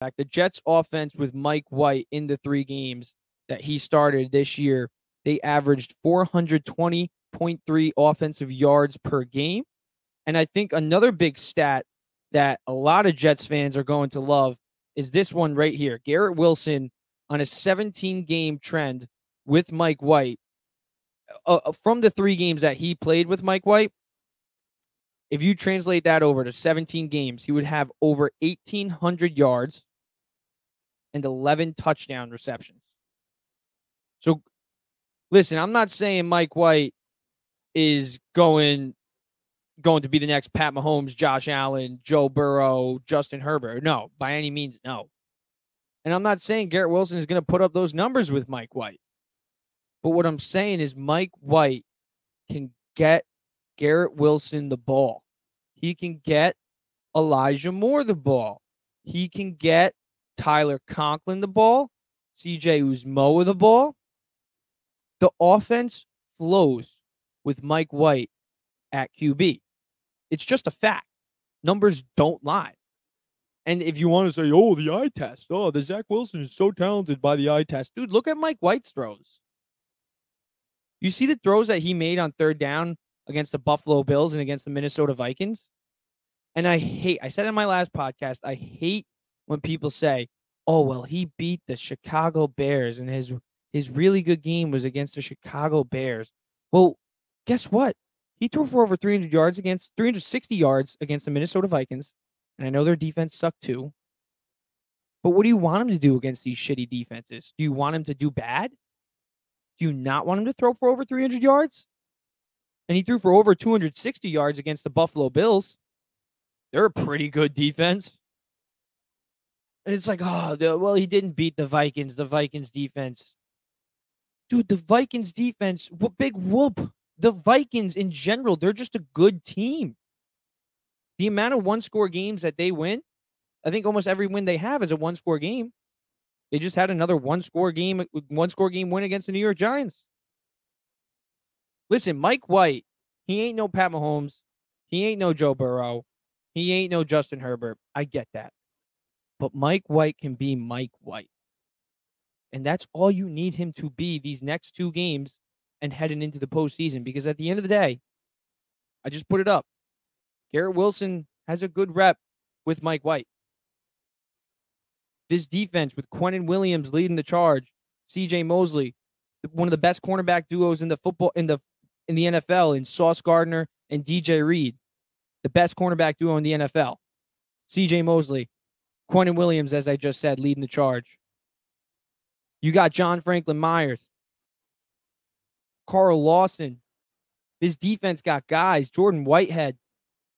The Jets offense with Mike White in the 3 games that he started this year, they averaged 420.3 offensive yards per game. And I think another big stat that a lot of Jets fans are going to love is this one right here. Garrett Wilson on a 17-game trend with Mike White. From the 3 games that he played with Mike White, if you translate that over to 17 games, he would have over 1,800 yards and 11 touchdown receptions. So, listen, I'm not saying Mike White is going to be the next Pat Mahomes, Josh Allen, Joe Burrow, Justin Herbert. No, by any means, no. And I'm not saying Garrett Wilson is going to put up those numbers with Mike White. But what I'm saying is Mike White can get Garrett Wilson the ball. He can get Elijah Moore the ball. He can get Tyler Conklin the ball. CJ Uzmoa the ball. The offense flows with Mike White at QB. It's just a fact. Numbers don't lie. And if you want to say, oh, the eye test. Oh, the Zach Wilson is so talented by the eye test. Dude, look at Mike White's throws. You see the throws that he made on 3rd down against the Buffalo Bills and against the Minnesota Vikings? And I said in my last podcast, I hate when people say, oh, well, he beat the Chicago Bears and his really good game was against the Chicago Bears. Well, guess what? He threw for over 360 yards against the Minnesota Vikings. And I know their defense sucked too. But what do you want him to do against these shitty defenses? Do you want him to do bad? Do you not want him to throw for over 300 yards? And he threw for over 260 yards against the Buffalo Bills. They're a pretty good defense. And it's like, well, he didn't beat the Vikings. The Vikings defense. Dude, the Vikings defense, big whoop. The Vikings in general, they're just a good team. The amount of 1-score games that they win, I think almost every win they have is a 1-score game. They just had another 1-score game win against the New York Giants. Listen, Mike White, he ain't no Pat Mahomes. He ain't no Joe Burrow. He ain't no Justin Herbert. I get that. But Mike White can be Mike White. And that's all you need him to be these next 2 games and heading into the postseason. Because at the end of the day, I just put it up. Garrett Wilson has a good rep with Mike White. This defense with Quentin Williams leading the charge, CJ Mosley, one of the best cornerback duos in the NFL, in Sauce Gardner and DJ Reed, the best cornerback duo in the NFL. CJ Mosley, Quentin Williams, as I just said, leading the charge. You got John Franklin Myers, Carl Lawson. This defense got guys, Jordan Whitehead,